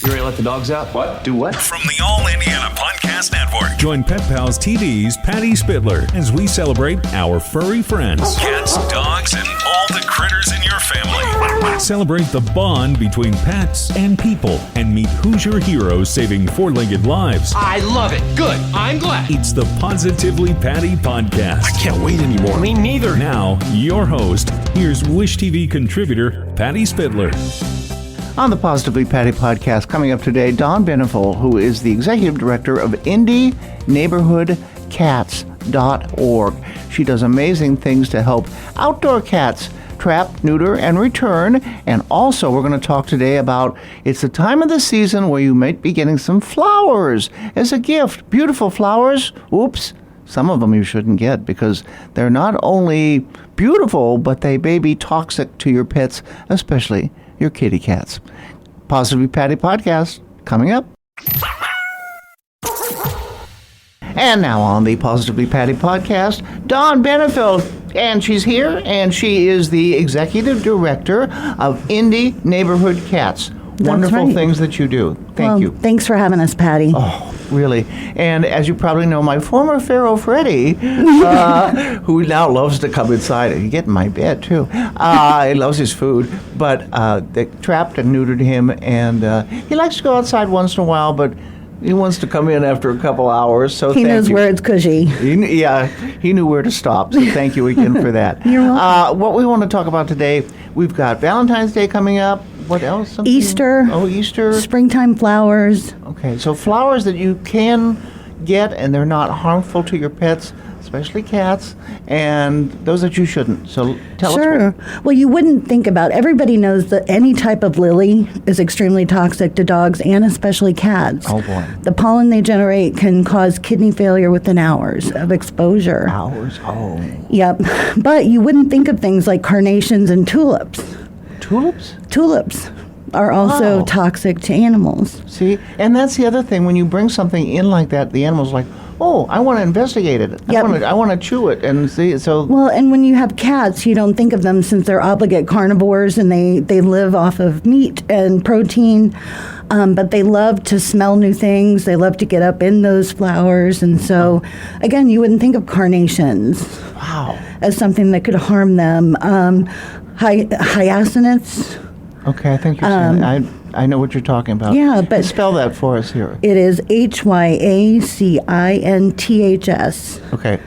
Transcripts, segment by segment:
You ready to let the dogs out? What? Do what? From the All Indiana Podcast Network. Join Pet Pals TV's Patty Spitler as we celebrate our furry friends. Cats, dogs, and all the critters in your family. Celebrate the bond between pets and people and meet Hoosier heroes saving four-legged lives. I love it. Good. I'm glad. It's the Positively Patty Podcast. I can't wait anymore. Me neither. Now, your host, here's Wish TV contributor Patty Spitler. On the Positively Patty podcast, coming up today, Dawn Benefiel, who is the executive director of Indy neighborhoodcats.org. She does amazing things to help outdoor cats trap, neuter, and return. And also, we're going to talk today about it's the time of the season where you might be getting some flowers as a gift. Beautiful flowers. Oops. Some of them you shouldn't get because they're not only beautiful, but they may be toxic to your pets, especially your kitty cats. Positively Patty podcast coming up. And now on the Positively Patty podcast, Dawn Benefiel. And she's here, and she is the executive director of Indy Neighborhood Cats. Wonderful right. things that you do. Thank you. Thanks for having us, Patty. Oh, really. And as you probably know, my former Pharaoh Freddy, who now loves to come inside and get in my bed, too. He loves his food. But they trapped and neutered him, and he likes to go outside once in a while, but he wants to come in after a couple hours. So He knows where it's cushy. He knew where to stop. So thank you again for that. You're welcome. What we want to talk about today, we've got Valentine's Day coming up. What else? Something? Easter. Oh, Easter. Springtime flowers. Okay, so flowers that you can get and they're not harmful to your pets, especially cats, and those that you shouldn't. So tell us. Sure. Well, you wouldn't think about. Everybody knows that any type of lily is extremely toxic to dogs and especially cats. Oh, boy. The pollen they generate can cause kidney failure within hours of exposure. Hours? Oh. Yep. But you wouldn't think of things like carnations and tulips. Tulips? Tulips are also Wow. toxic to animals. See, and that's the other thing. When you bring something in like that, the animal's like, oh, I want to investigate it. Yep. I want to chew it and see. So Well, and when you have cats, you don't think of them since they're obligate carnivores and they live off of meat and protein, but they love to smell new things. They love to get up in those flowers. And so, again, you wouldn't think of carnations wow. as something that could harm them. Hyacinths, Okay, I think you're saying I know what you're talking about. Yeah, but- spell that for us here. it is Hyacinths. Okay,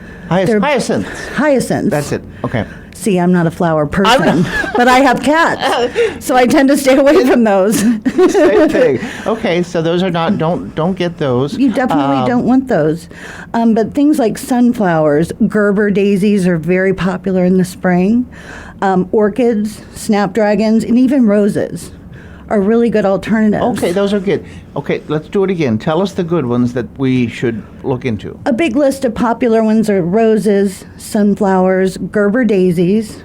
They're- hyacinths. Hyacinths. That's it. Okay. See, I'm not a flower person, but I have cats, so I tend to stay away from those. Same thing. Okay, so those are not. Don't get those. You definitely don't want those. But things like sunflowers, Gerber daisies are very popular in the spring. Orchids, snapdragons, and even roses are really good alternatives. Okay, those are good. Okay, let's do it again. Tell us the good ones that we should look into. A big list of popular ones are roses, sunflowers, Gerber daisies,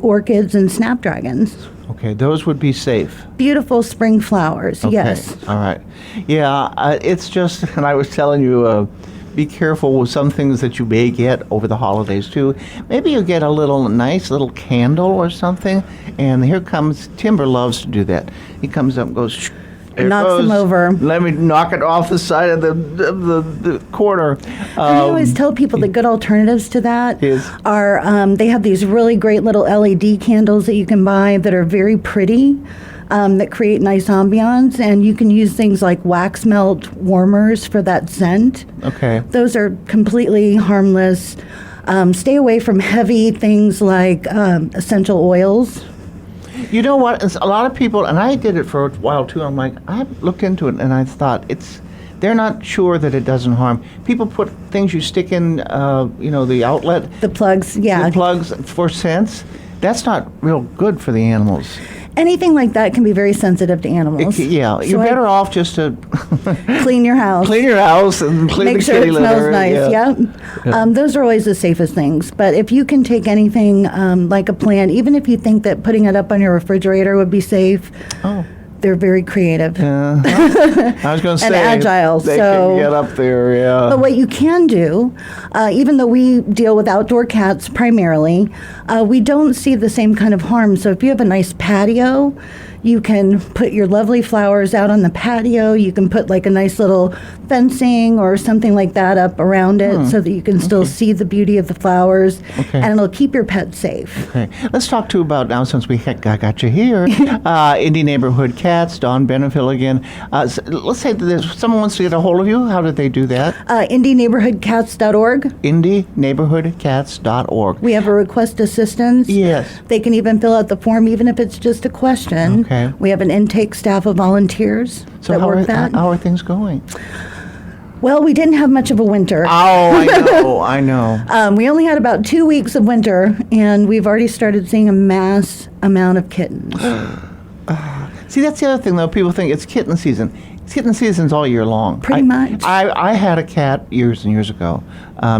orchids, and snapdragons. Okay, those would be safe. Beautiful spring flowers, Okay. yes. All right. Yeah, it's just, and I was telling you, be careful with some things that you may get over the holidays too. Maybe you get a nice little candle or something, and here comes, Timber loves to do that. He comes up and goes, shh, there it Knocks them goes. over. Let me knock it off the side of the corner. I always tell people the good alternatives to that Is? are they have these really great little LED candles that you can buy that are very pretty, that create nice ambiance, and you can use things like wax melt warmers for that scent. Okay. Those are completely harmless. Stay away from heavy things like essential oils. You know what? It's a lot of people, and I did it for a while too. I'm like, I looked into it, and I thought they're not sure that it doesn't harm. People put things you stick in, the outlet. The plugs, yeah. The plugs for scents. That's not real good for the animals. Anything like that can be very sensitive to animals. You're So better off just to clean your house. clean your house and clean Make the sure kitty it litter. smells nice. Yeah. Those are always the safest things. But if you can take anything like a plant, even if you think that putting it up on your refrigerator would be safe, Oh. they're very creative. I was going to say And agile, They so- can get up there. Yeah. But what you can do, even though we deal with outdoor cats primarily, we don't see the same kind of harm. So if you have a nice patio, You can put your lovely flowers out on the patio. You can put like a nice little fencing or something like that up around it so that you can still see the beauty of the flowers, and it'll keep your pet safe. Okay. Let's talk to about now, since I got you here, Indy Neighborhood Cats, Dawn Benefiel again. Let's say that someone wants to get a hold of you. How did they do that? IndyNeighborhoodCats.org. IndyNeighborhoodCats.org. We have a request assistance. Yes. They can even fill out the form, even if it's just a question. Okay. We have an intake staff of volunteers that work that. How are things going? Well, we didn't have much of a winter. Oh, I know. We only had about 2 weeks of winter, and we've already started seeing a mass amount of kittens. See, that's the other thing, though. People think it's kitten season. Kitten season's all year long. Pretty much. I had a cat years and years ago,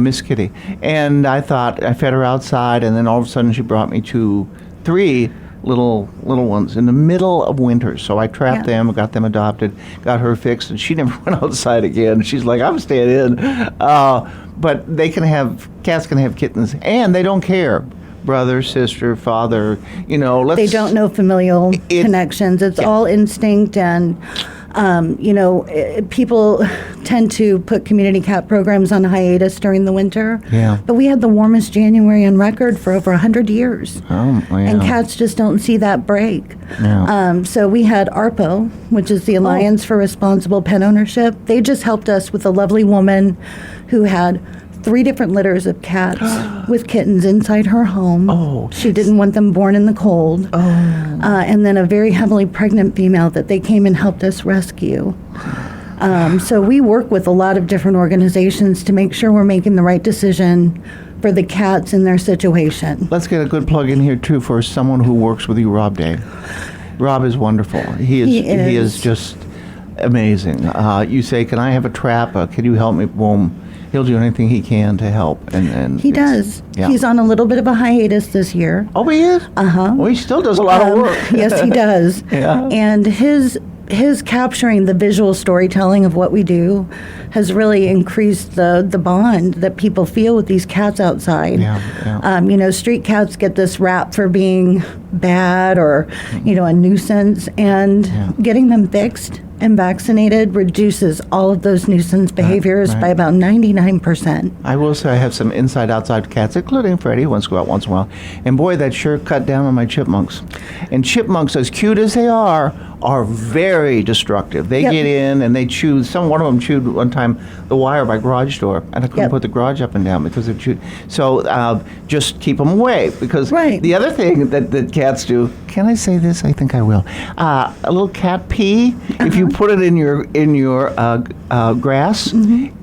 Miss Kitty, and I thought I fed her outside, and then all of a sudden she brought me 3 little ones in the middle of winter. So I trapped them, got them adopted, got her fixed, and she never went outside again. She's like, I'm staying in. But cats can have kittens, and they don't care. Brother, sister, father, They don't know familial connections. It's all instinct, and people tend to put community cat programs on hiatus during the winter. Yeah. But we had the warmest January on record for over 100 years. Oh, yeah. And cats just don't see that break. Yeah. So we had ARPO, which is the Alliance for Responsible Pet Ownership. They just helped us with a lovely woman who had 3 different litters of cats with kittens inside her home. Oh. She didn't want them born in the cold. Oh. And then a very heavily pregnant female that they came and helped us rescue. So we work with a lot of different organizations to make sure we're making the right decision for the cats in their situation. Let's get a good plug in here, too, for someone who works with you, Rob Day. Rob is wonderful. He is just amazing. You say, can I have a trap? Can you help me? Boom. He'll do anything he can to help. And he does. Yeah. He's on a little bit of a hiatus this year. Oh, he is? Uh-huh. Well, he still does a lot of work. Yes, he does. Yeah. And his capturing the visual storytelling of what we do has really increased the bond that people feel with these cats outside. Yeah. Street cats get this rap for being bad or, a nuisance, and getting them fixed and vaccinated reduces all of those nuisance behaviors by about 99%. I will say I have some inside-outside cats, including Freddie, who wants to go out once in a while. And boy, that sure cut down on my chipmunks. And chipmunks, as cute as they are very destructive. They get in and they chew. One of them chewed one time the wire by garage door, and I couldn't put the garage up and down because they chewed. So just keep them away, because the other thing that cats do. Can I say this? I think I will. A little cat pee. If you put it in your grass,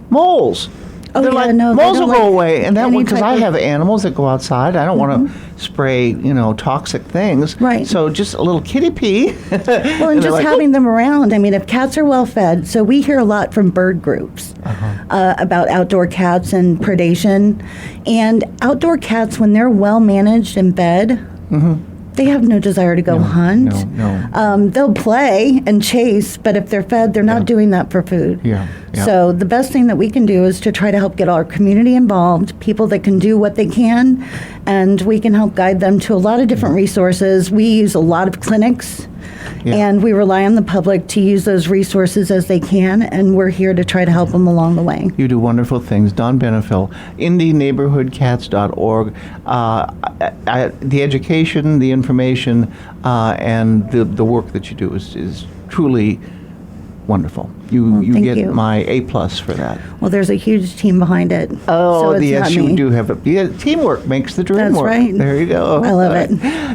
moles. Oh, They're yeah, like, no, they moles will don't go like away, and that any one, because type I of- have animals that go outside. I don't want to spray, toxic things. Right. So just a little kitty pee. Well, and just having them around. I mean, if cats are well fed, so we hear a lot from bird groups about outdoor cats and predation. And outdoor cats, when they're well managed and fed, they have no desire to go hunt. No. They'll play and chase, but if they're fed, they're not doing that for food. Yeah. So the best thing that we can do is to try to help get our community involved, people that can do what they can, and we can help guide them to a lot of different resources. We use a lot of clinics, and we rely on the public to use those resources as they can, and we're here to try to help them along the way. You do wonderful things. Dawn Benefiel, IndyNeighborhoodCats.org. The education, the information, and the work that you do is truly wonderful. You get my A+ for that. Well, there's a huge team behind it. Oh, so it's yes, not you me. do have teamwork makes the dream That's work. right. There you go. I love it.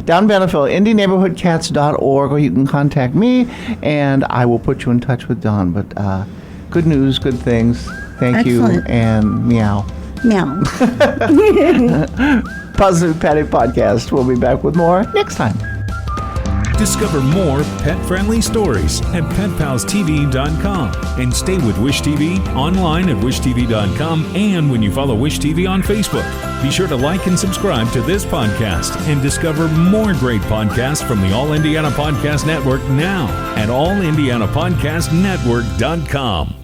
Dawn Benefiel, IndyNeighborhoodCats.org, or you can contact me, and I will put you in touch with Dawn. But good news, good things. Thank Excellent. you, and meow. Meow. Positive Patty Podcast. We'll be back with more next time. Discover more pet-friendly stories at PetPalsTV.com, and stay with Wish TV online at WishTV.com, and when you follow Wish TV on Facebook. Be sure to like and subscribe to this podcast, and discover more great podcasts from the All Indiana Podcast Network now at AllIndianaPodcastNetwork.com.